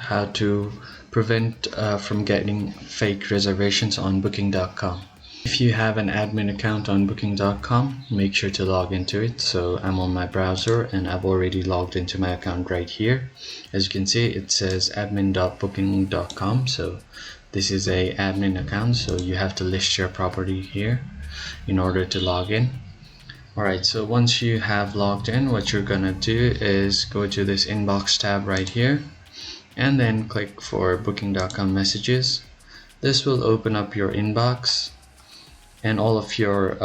how to prevent from getting fake reservations on booking.com. If you have an admin account on booking.com, make sure to log into it. So I'm on my browser and I've already logged into my account right here. As you can see, it says admin.booking.com. So this is a admin account, so you have to list your property here in order to log in. Alright, so once you have logged in, what you're gonna do is go to this inbox tab right here and then click for booking.com messages. This will open up your inbox and all of your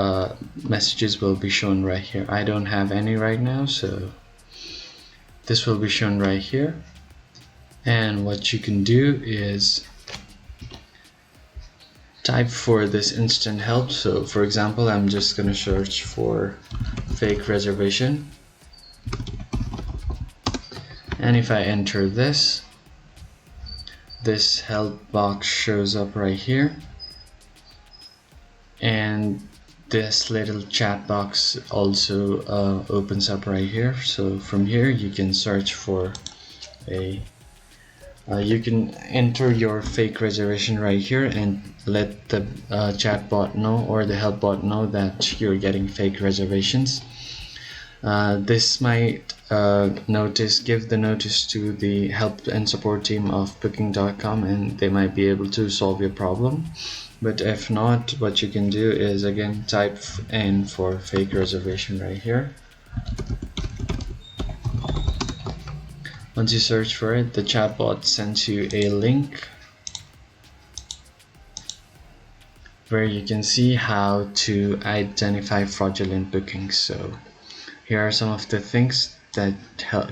messages will be shown right here. I don't have any right now, so this will be shown right here. And what you can do is type for this instant help. So for example, I'm just going to search for fake reservation, and if I enter this help box shows up right here, and this little chat box also opens up right here. So from here you can search for you can enter your fake reservation right here and let the chat bot know or the help bot know that you're getting fake reservations. This might give the notice to the help and support team of booking.com, and they might be able to solve your problem. But if not, what you can do is again type in for fake reservation right here. Once you search for it, the chatbot sends you a link where you can see how to identify fraudulent bookings. So here are some of the things that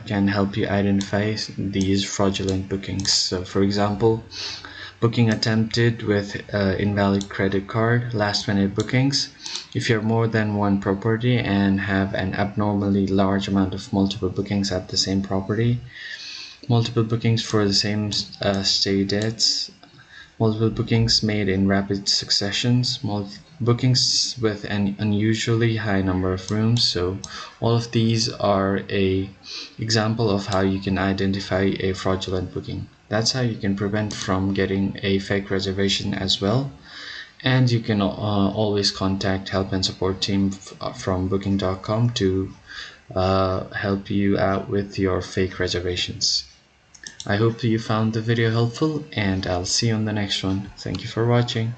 can help you identify these fraudulent bookings. So for example, booking attempted with invalid credit card, last minute bookings. If you have more than one property and have an abnormally large amount of multiple bookings at the same property, multiple bookings for the same stay dates, multiple bookings made in rapid successions, bookings with an unusually high number of rooms. So all of these are a example of how you can identify a fraudulent booking. That's how you can prevent from getting a fake reservation as well. And you can always contact help and support team from booking.com to help you out with your fake reservations. I hope you found the video helpful, and I'll see you on the next one. Thank you for watching.